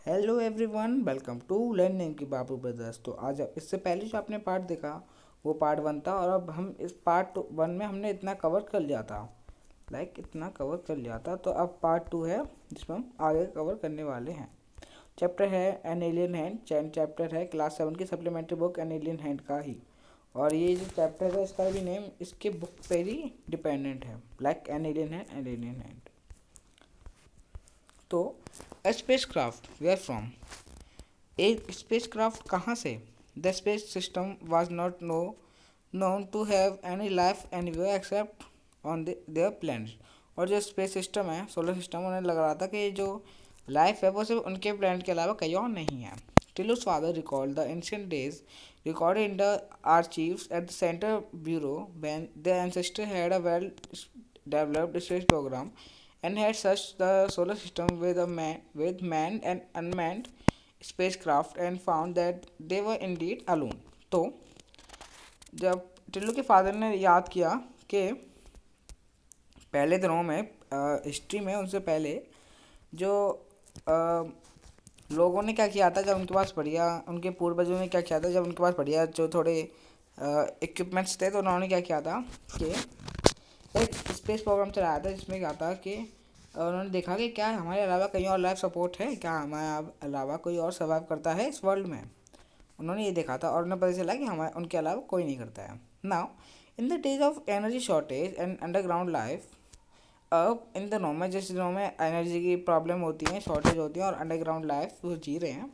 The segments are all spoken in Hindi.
Hello everyone, welcome to learning की बाबू ब्रदर्स। तो आज इससे पहले जो आपने पार्ट देखा वो पार्ट वन था, और अब हम इस पार्ट वन में हमने इतना कवर कर लिया था, इतना कवर कर लिया था। तो अब पार्ट टू है जिसमें हम आगे कवर करने वाले हैं। चैप्टर है एन एलियन हैंड। चैप्टर है क्लास 7 की supplementary book an alien hand का ही। और ये जो चैप्टर है इसका भी नेम इसके बुक पे ही डिपेंडेंट है, like an alien hand, an alien hand. तो स्पेस क्राफ्ट वेयर फ्रॉम, एक स्पेसक्राफ्ट कहाँ से? The space system was not known to have any life anywhere except on their planets। और जो स्पेस सिस्टम है, सोलर सिस्टम, उन्हें लग रहा था कि जो लाइफ है वो सिर्फ उनके प्लानट के अलावा कहीं और नहीं है। टिलू's father recalled the ancient days recorded in the archives at the Center Bureau when their ancestors had a well developed space program and had searched the solar system with manned and unmanned spacecraft and found that they were indeed alone। तो जब टिल्लू के फादर ने याद किया कि पहले दिनों में हिस्ट्री में उनसे पहले जो लोगों ने क्या किया था, जब उनके पास बढ़िया, उनके पूर्वजों ने क्या किया था, जब उनके पास बढ़िया जो थोड़े इक्विपमेंट्स थे, तो उन्होंने क्या किया था कि एक स्पेस प्रोग्राम चलाया था जिसमें क्या था कि उन्होंने देखा कि क्या हमारे अलावा कहीं और लाइफ सपोर्ट है, क्या हमारे अलावा कोई और सर्वाइव करता है इस वर्ल्ड में। उन्होंने ये देखा था और उन्हें पता चला कि हमारे उनके अलावा कोई नहीं करता है। Now in the days of energy shortage and underground life, अब इन दिनों में, जिस दिनों में एनर्जी की प्रॉब्लम होती है, शॉर्टेज होती है और अंडरग्राउंड लाइफ वो जी रहे हैं,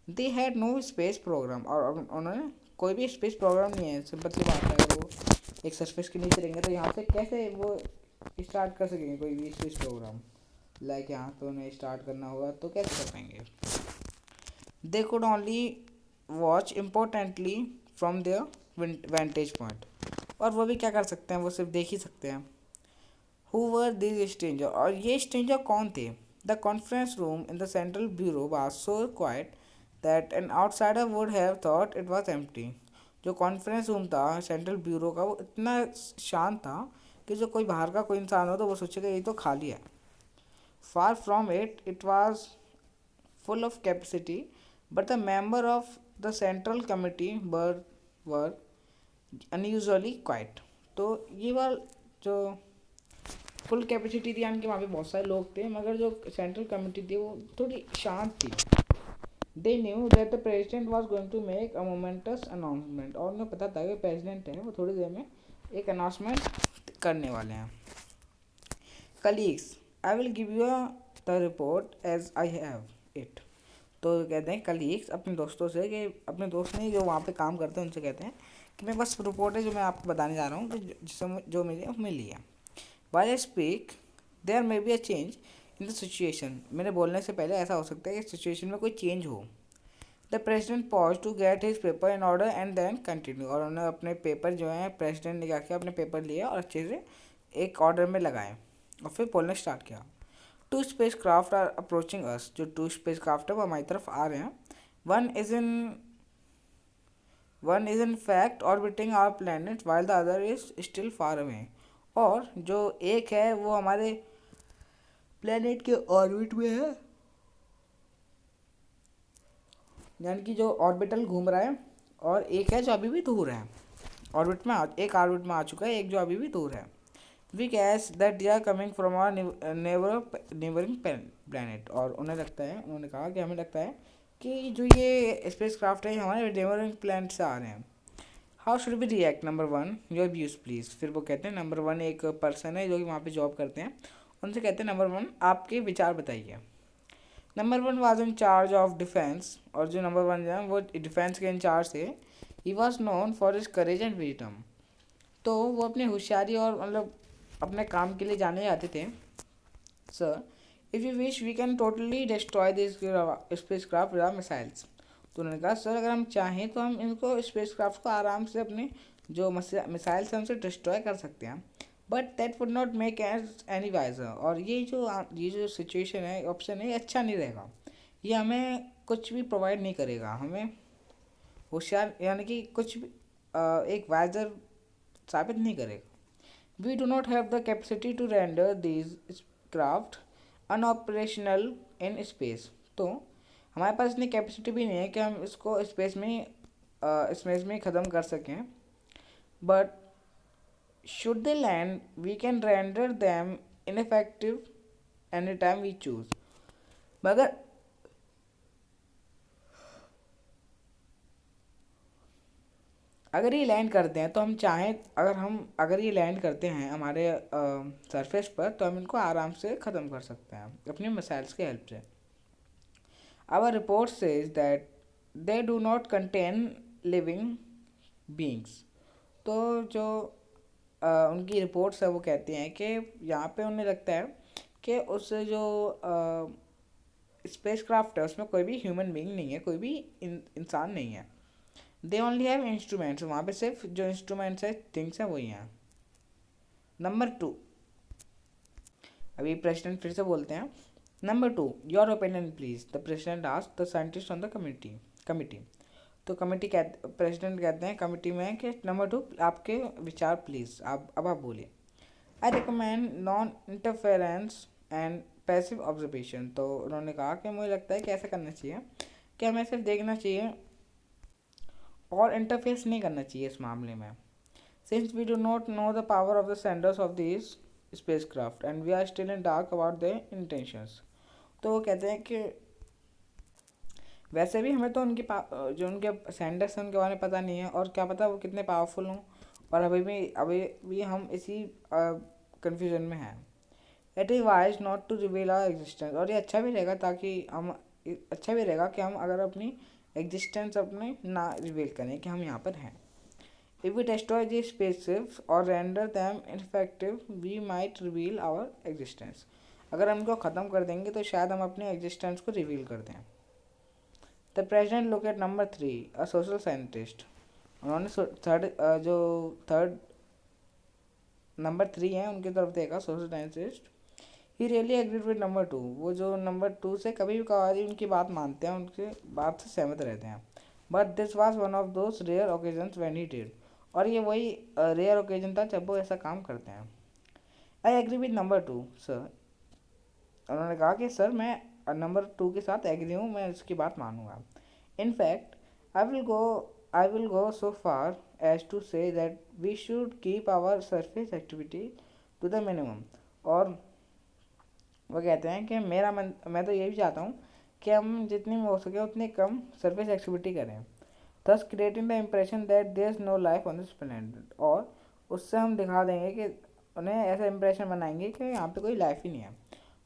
they had no space program. और उन्होंने कोई भी स्पेस प्रोग्राम नहीं है। सिंपल सी बात है, अगर वो एक सरफेस के नीचे रहेंगे तो यहाँ से कैसे वो स्टार्ट कर सकेंगे कोई भी स्पेस प्रोग्राम। यहाँ तो उन्हें स्टार्ट करना होगा तो कैसे कर पाएंगे? They could only watch importantly from their vantage point. और वो भी क्या कर सकते हैं, वो सिर्फ देख ही सकते हैं। हु वर दिस स्ट्रेंजर, और ये स्ट्रेंजर कौन थे? The conference room in the central bureau was so quite that an outsider would have thought it was empty. जो कॉन्फ्रेंस रूम था सेंट्रल ब्यूरो का, वो इतना शांत था कि जो कोई बाहर का कोई इंसान हो तो वो सोचेगा ये तो खाली है। Far from it, it was full of capacity, but the member of the central committee were unusually quiet। तो ये बार जो फुल कैपेसिटी थी, यानी कि वहाँ पे बहुत सारे लोग थे, मगर जो सेंट्रल कमिटी थी वो थोड़ी शांत थी। They knew that the president was going to make a momentous announcement. और उन्हें पता था कि प्रेसिडेंट है वो थोड़ी देर में एक अनाउंसमेंट करने वाले हैं। Colleagues, I will give you the report as I have it. तो कहते हैं कलीग्स अपने दोस्तों से, कि अपने दोस्त नहीं जो वहाँ पे काम करते हैं उनसे कहते हैं कि मेरे पास रिपोर्ट है जो मैं आपको बताने जा रहा हूँ, जिससे जो मुझे मिली है। While I speak there may be a change in the situation. मेरे बोलने से पहले ऐसा हो सकता है कि सिचुएशन में कोई चेंज हो। The president pause to get his paper in order and then continue. और उन्होंने अपने पेपर जो है, प्रेसिडेंट ने क्या किया, अपने पेपर लिए और अच्छे से एक ऑर्डर में लगाए और फिर बोलना स्टार्ट किया। Two spacecraft are approaching us. जो टू स्पेस क्राफ्ट है वो हमारी तरफ आ रहे हैं। One is in one is in fact orbiting our planet while the other is still far away. और जो एक है वो हमारे प्लैनेट के ऑर्बिट में है, यानी कि जो ऑर्बिटल घूम रहा है, और एक है जो अभी भी दूर है। ऑर्बिट में एक ऑर्बिट में आ चुका है, एक जो अभी भी दूर है। We guess that they are coming from our neighbouring planet. और उन्हें लगता है, उन्होंने कहा कि हमें लगता है कि जो ये स्पेस क्राफ्ट है हमारे नेबरिंग प्लैनेट से आ रहे हैं। How should be react? Number one, your views please. फिर वो कहते हैं, नंबर वन एक पर्सन है जो कि वहाँ पे जॉब करते हैं, उनसे कहते हैं नंबर वन आपके विचार बताइए। Number one was in charge of defence. और जो नंबर वन है वो डिफेंस के इंचार्ज थे। He was known for his courage and wisdom. तो वो अपनी होशियारी और मतलब अपने काम के लिए जाने जाते थे। Sir, if you wish we can totally destroy this space craft with missiles. तो उन्होंने कहा सर अगर हम चाहें तो हम इनको स्पेस क्राफ्ट को आराम से अपने जो मिसाइल्स हैं उनसे डिस्ट्रॉय कर सकते हैं, but that would not make us any wiser. और ये जो सिचुएशन है, ऑप्शन है, अच्छा नहीं रहेगा। ये हमें कुछ भी प्रोवाइड नहीं करेगा, हमें होशियार यानी कि कुछ भी एक वाइजर साबित नहीं करेगा। We do not have the capacity to render these craft unoperational in space। तो हमारे पास इतनी कैपेसिटी भी नहीं है कि हम इसको स्पेस में ख़त्म कर सकें, but should they land, we can render them ineffective anytime we choose. मगर अगर ये लैंड करते हैं तो हम चाहें, अगर ये लैंड करते हैं हमारे सरफेस पर, तो हम इनको आराम से ख़त्म कर सकते हैं अपनी मिसाइल्स की हेल्प से. Our report says that they do not contain living beings. तो जो उनकी रिपोर्ट्स है वो कहती हैं कि यहाँ पे उन्हें लगता है कि उस जो स्पेस क्राफ्ट है उसमें कोई भी ह्यूमन बीइंग नहीं है, कोई भी इंसान नहीं है. They only have instruments. वहाँ पे सिर्फ जो इंस्ट्रूमेंट्स है, थिंग्स हैं, वही हैं. नंबर 2, अभी प्रेसिडेंट फिर से बोलते हैं. Number 2, your opinion please, the president asked the scientist on the committee. तो प्रेसिडेंट कहते हैं कमिटी में कि नंबर 2, आपके विचार प्लीज़, आप बोलिए. I recommend non interference and passive observation. तो उन्होंने कहा कि मुझे लगता है कि ऐसा करना चाहिए कि हमें सिर्फ देखना चाहिए और इंटरफेस नहीं करना चाहिए इस मामले में. Since we do not know the power of the senders of this space craft and we are still in dark about the intentions. तो वो कहते हैं कि वैसे भी हमें तो जो उनके सेंडर्स हैं उनके बारे में पता नहीं है, और क्या पता वो कितने पावरफुल हों, और अभी भी हम इसी कन्फ्यूजन में हैं. It is wise not to reveal our existence. और ये अच्छा भी रहेगा कि हम अगर अपनी एग्जिस्टेंस अपने ना रिवील करें कि हम यहाँ पर हैं. If we destroy the spaceships और render them ineffective we might reveal our existence. अगर हम इनको ख़त्म कर देंगे तो शायद हम अपने एग्जिस्टेंस को रिवील कर दें. The president look at number 3, a social scientist. उन्होंने थर्ड नंबर 3 है उनकी तरफ देखा, social scientist. He really agreed with number 2. वो जो नंबर 2 से कभी भी कभार उनकी बात मानते हैं, उनकी बात से सहमत रहते हैं. But this was one of those rare occasions when he did. और ये वही रेयर ओकेजन था जब वो ऐसा काम करते हैं. I agree with number 2 sir. उन्होंने कहा कि सर मैं नंबर 2 के साथ एग्री हूँ, मैं इसकी बात मानूंगा. In fact I will go so far as to say that we should keep our surface activity to the minimum. और वो कहते हैं कि मैं तो ये भी चाहता हूँ कि हम जितनी हो सके उतनी कम सरफेस एक्टिविटी करें, thus creating the impression that there is no life on this planet. और उससे हम दिखा देंगे कि उन्हें ऐसा इम्प्रेशन बनाएंगे कि यहाँ पे कोई लाइफ ही नहीं है.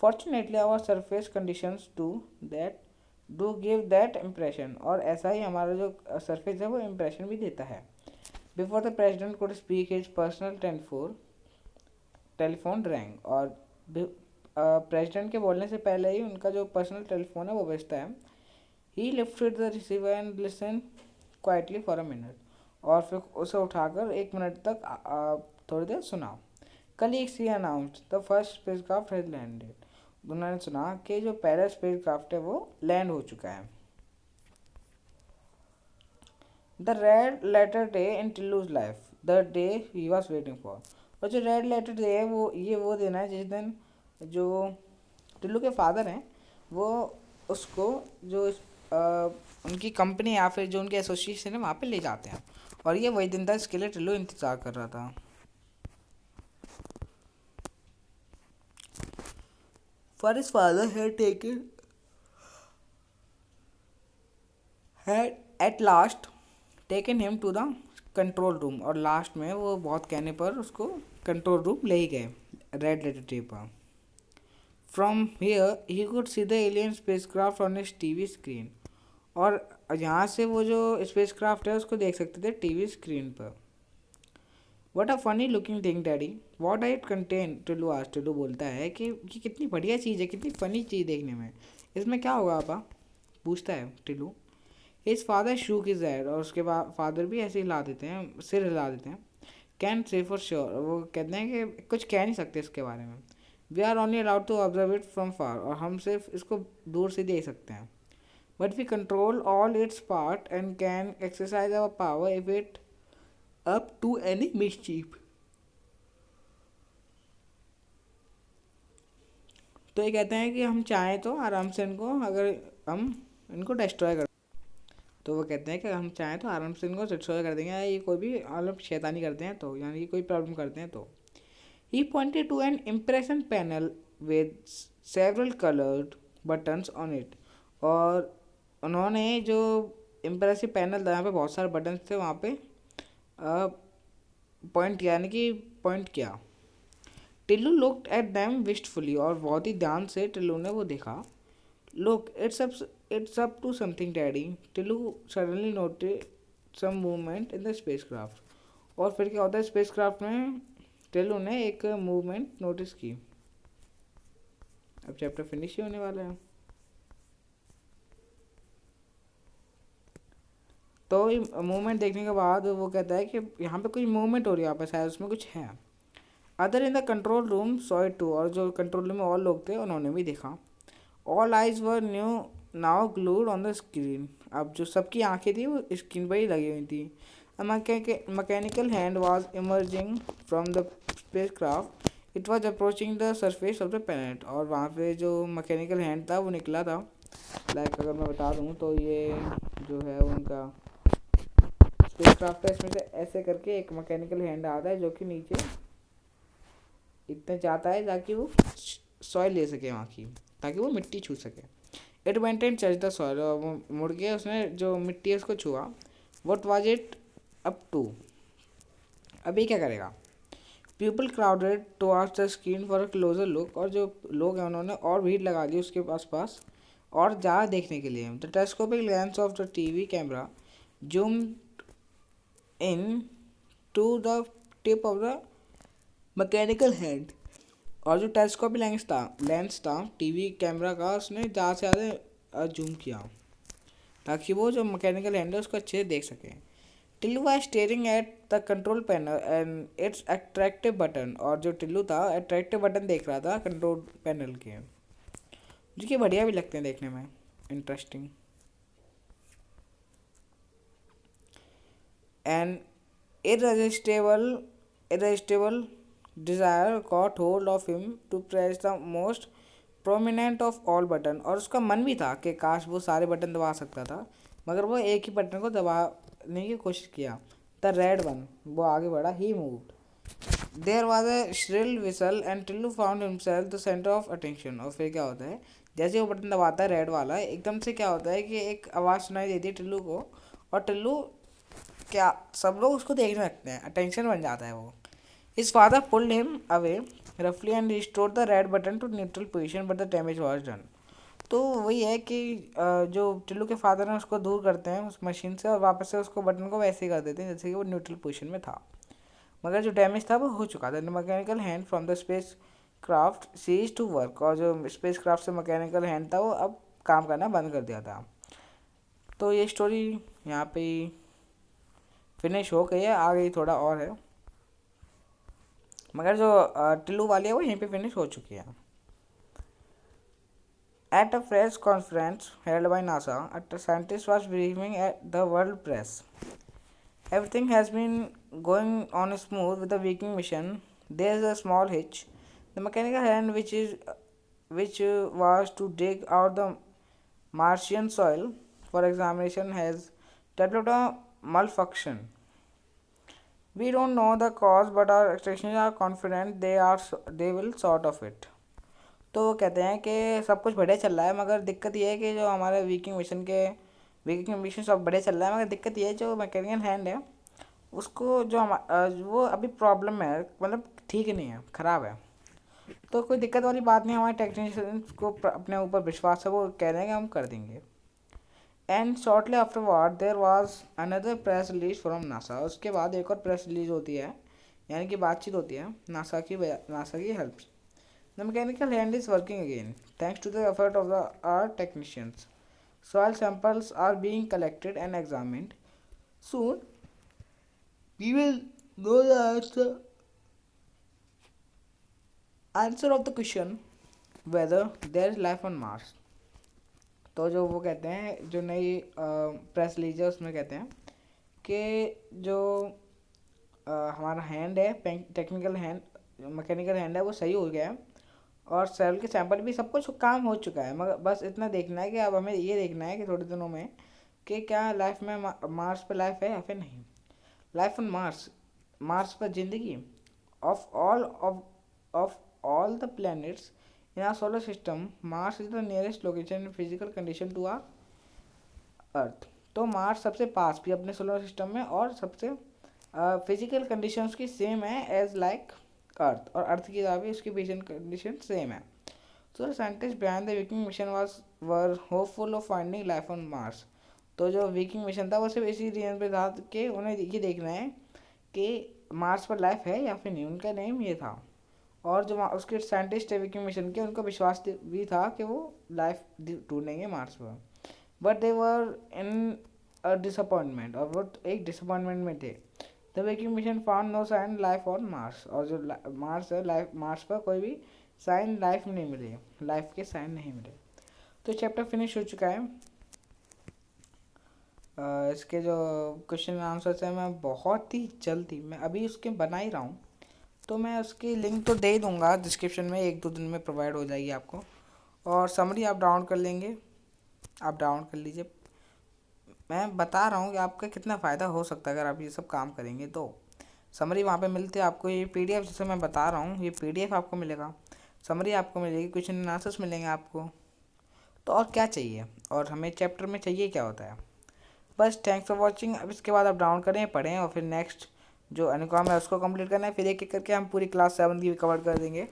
Fortunately our surface conditions do give that impression. और ऐसा ही हमारा जो सरफेस है वो इम्प्रेशन भी देता है. Before the president could speak his personal telephone wrong. और प्रेसिडेंट के बोलने से पहले ही उनका जो पर्सनल टेलीफोन है वो बजता है. ही lifted the receiver and listen quietly for a minute. और फिर उसे उठाकर 1 मिनट तक थोड़ी देर सुना. Colleagues he announced the first spacecraft has landed. उन्होंने सुना कि जो पहला स्पेसक्राफ्ट है वो लैंड हो चुका है. The red letter day in Tillu's life, the day he was waiting for. और जो रेड लेटर डे है वो दिन है जिस दिन जो टिल्लू के फादर हैं वो उसको जो उनकी कंपनी या फिर जो उनकी एसोसिएशन है वहाँ पे ले जाते हैं. और ये वही दिन था इसके लिए टिल्लू इंतज़ार कर रहा था. For his father had at last taken him to the control room. और लास्ट में वो बहुत कहने पर उसको कंट्रोल रूम ले ही गए रेड लेटर डे पर. From here he could see the alien spacecraft on his TV screen. और यहाँ से वो जो स्पेसक्राफ्ट है उसको देख सकते थे टीवी स्क्रीन पर. What a funny looking thing daddy, what I it contain. Tillu बोलता है कि ये कितनी बढ़िया चीज़ है, कितनी फनी चीज़ देखने में, इसमें क्या होगा आपा, पूछता है Tillu. His father shook his head. और उसके बाद फादर भी ऐसे हिला देते हैं, सिर हिला देते हैं. Can say for sure. वो कहते हैं कि कुछ कह नहीं सकते इसके बारे में. We are only allowed to observe it from far. और हम सिर्फ इसको दूर से देख सकते हैं. But we control all its part and can exercise our power if it up to any mischief. तो ये कहते हैं कि हम चाहें तो आराम से इनको अगर हम इनको डिस्ट्रॉय कर। तो वो कहते हैं कि हम चाहें तो आराम से इनको डिस्ट्रॉय कर देंगे, ये कोई भी मतलब शैतानी करते हैं तो, यानी कि कोई प्रॉब्लम करते हैं तो। He pointed to an impression panel with several coloured buttons on it. और उन्होंने जो इम्प्रेसिव पैनल था, यहाँ पे बहुत सारे बटन्स थे, वहाँ पे पॉइंट किया, यानी कि पॉइंट किया। Tillu looked at them wistfully, और बहुत ही ध्यान से टिल्लू ने वो देखा। Look it's up to something daddy, Tillu suddenly noted some movement in the spacecraft. और फिर क्या होता है स्पेसक्राफ्ट में, टिल्लू ने एक मूवमेंट नोटिस की। अब चैप्टर फिनिश ही होने वाला है। तो मूवमेंट देखने के बाद वो कहता है कि यहाँ पे कोई मूवमेंट हो रही है, यहाँ पे शायद उसमें कुछ है। Other in the control room saw it too, और जो कंट्रोल रूम में और लोग थे उन्होंने भी देखा। All eyes were new now glued on the screen, अब जो सबकी आंखें थी वो स्क्रीन पर ही लगी हुई थी। Mechanical hand was emerging from the space craft, it was approaching the surface of the planet. और वहाँ पे जो मैकेनिकल हैंड था वो निकला था। लाइक अगर मैं बता दूँ तो ये जो है उनका स्पेसक्राफ्ट है, इसमें से ऐसे करके एक मैकेनिकल हैंड आता है जो कि नीचे इतने जाता है ताकि वो सॉइल ले सके वहाँ की, ताकि वो मिट्टी छू सके। It went and touch the soil, और वो मुड़ के उसने जो मिट्टी है उसको छुआ। What was it up to, अभी क्या करेगा। People crowded towards the screen for a closer look, और जो लोग हैं उन्होंने और भीड़ लगा दी उसके पास और ज़्यादा देखने के लिए। The telescopic lens of the TV camera zoomed in to the tip of the mechanical hand, और जो टेलीस्कोपिक लेंस था टीवी कैमरा का, उसने ज़्यादा से ज़्यादा जूम किया ताकि वो जो मैकेनिकल हैंड है उसको अच्छे से देख सके। Tillu was staring at the control panel and it's attractive button, और जो टिल्लू था अट्रैक्टिव बटन देख रहा था कंट्रोल पैनल के, जो कि बढ़िया भी लगते हैं देखने में, interesting. And irresistible desire got hold of him to press the most prominent of all button, और उसका मन भी था कि काश वो सारे बटन दबा सकता था, मगर वो एक ही बटन को दबाने की कोशिश किया। द रेड वन, वो आगे बढ़ा। He moved, there was a shrill whistle and Tillu found himself the centre of attention. और फिर क्या होता है, जैसे वो बटन दबाता है रेड वाला, एकदम से क्या होता है कि एक आवाज़ सुनाई देती है टिल्लू को, और टिल्लू क्या सब लोग उसको देखने लगते हैं, अटेंशन बन जाता है वो। His father pulled him away roughly and restored the red button to neutral position, but the damage was done. तो वही है कि जो टिल्लू के फादर हैं उसको दूर करते हैं उस मशीन से, और वापस से उसको बटन को वैसे ही कर देते हैं जैसे कि वो न्यूट्रल पोजीशन में था, मगर जो डैमेज था वो हो चुका था। Mechanical hand from the space craft cease to work, और जो स्पेस क्राफ्ट से मैकेनिकल हैंड था वो अब काम करना बंद कर दिया था। तो ये स्टोरी यहाँ पे फिनिश हो गई है, आगे थोड़ा और है, मगर जो टिल्लू वाली है वो यहीं पे फिनिश हो चुकी है। At a press conference held by NASA, a scientist was briefing at the world press. Everything has been going on smooth with the Viking mission. There is a small hitch. The mechanical hand, which was to dig out the Martian soil for examination, has developed a malfunction. We don't know the cause, but our extractions are confident they will sort of it. तो वो कहते हैं कि सब कुछ बढ़िया चल रहा है, मगर दिक्कत ये है कि जो हमारे विकिंग मिशन सब बढ़िया चल रहा है, मगर दिक्कत ये है जो मैकेनिकल हैंड है उसको जो वो अभी प्रॉब्लम है, मतलब ठीक नहीं है, ख़राब है। तो कोई दिक्कत वाली बात नहीं, हमारे टेक्नीशियंस को अपने ऊपर विश्वास है, वो कह रहे हैं कि हम कर देंगे। And shortly afterward there was another press release from NASA, उसके बाद एक और प्रेस रिलीज होती है, यानी कि बातचीत होती है नासा की help. The mechanical hand is working again thanks to the effort of the our technicians. Soil samples are being collected and examined soon we will know the answer of the question whether there is life on Mars. तो जो वो कहते हैं जो नई प्रेस रिलीज है उसमें कहते हैं कि जो हमारा हैंड है टेक्निकल हैंड मैकेनिकल हैंड है वो सही हो गया है, और सेल के सैंपल भी सब कुछ काम हो चुका है, मगर बस इतना देखना है कि अब हमें ये देखना है कि थोड़े दिनों में कि क्या लाइफ में मार्स पे लाइफ है या फिर नहीं। लाइफ ऑन मार्स, मार्स पर जिंदगी। Of all the planets in our solar system, Mars is the nearest location in physical condition to our अर्थ। तो मार्स सबसे पास भी अपने सोलर सिस्टम में और सबसे फिजिकल कंडीशंस की सेम है एज लाइक अर्थ, और अर्थ की भी उसकी फिजिकल कंडीशन सेम है। So the scientist behind the Viking mission was were hopeful of finding life on Mars. तो जो विकिंग मिशन था वो सिर्फ इसी रीजन पे था कि उन्हें ये देखना है कि मार्स पर लाइफ है या फिर नहीं, उनका नेम ये था। और जो उसके साइंटिस्ट है विकिंग मिशन के, उनको विश्वास भी था कि वो लाइफ ढूंढेंगे मार्स पर। But they were in a disappointment, और वो एक डिसअपॉइंटमेंट में थे। The Viking mission found no sign life on Mars, और जो मार्स है, लाइफ मार्स पर कोई भी साइन लाइफ नहीं मिले, लाइफ के साइन नहीं मिले। तो चैप्टर फिनिश हो चुका है। इसके जो क्वेश्चन आंसर्स हैं मैं बहुत ही जल्दी, मैं अभी उसके बना ही रहा हूँ, तो मैं उसकी लिंक तो दे दूँगा डिस्क्रिप्शन में, 1-2 दिन में प्रोवाइड हो जाएगी आपको। और समरी आप डाउनलोड कर लेंगे, आप डाउनलोड कर लीजिए। मैं बता रहा हूँ कि आपका कितना फ़ायदा हो सकता है अगर आप ये सब काम करेंगे तो। समरी वहाँ पे मिलते हैं आपको, ये पीडीएफ जैसे मैं बता रहा हूँ, ये पीडीएफ आपको मिलेगा, समरी आपको मिलेगी, क्वेश्चन आंसर्स मिलेंगे आपको। तो और क्या चाहिए, और हमें चैप्टर में चाहिए क्या होता है। बस थैंक्स फॉर वॉचिंग। अब इसके बाद आप डाउन करें, पढ़ें, और फिर नेक्स्ट जो अनुकॉम है उसको कंप्लीट करना है। फिर एक एक करके हम पूरी क्लास 7 की भी कवर कर देंगे।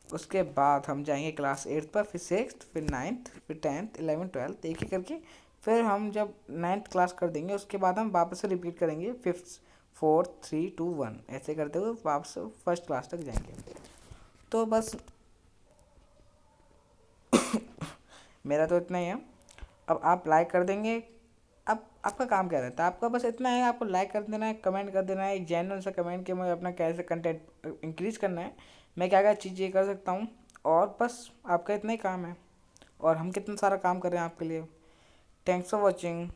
उसके बाद हम जाएंगे क्लास 8 पर, फिर 6th, फिर 9th, फिर 10th, 11th, 12th, एक एक करके। फिर हम जब 9th क्लास कर देंगे उसके बाद हम वापस से रिपीट करेंगे 5th, 4th, 3, 2, 1 ऐसे करते हुए वापस फर्स्ट क्लास तक जाएंगे। तो बस मेरा तो इतना ही है। अब आप लाइक कर देंगे। अब आपका काम क्या रहता है, आपका बस इतना है, आपको लाइक कर देना है, कमेंट कर देना है, एक जेन्युइन सा कमेंट कि मुझे अपना कैसे कंटेंट इंक्रीज करना है, मैं क्या क्या चीज़ें कर सकता हूँ। और बस आपका इतना ही काम है, और हम कितना सारा काम कर रहे हैं आपके लिए। Thanks for watching.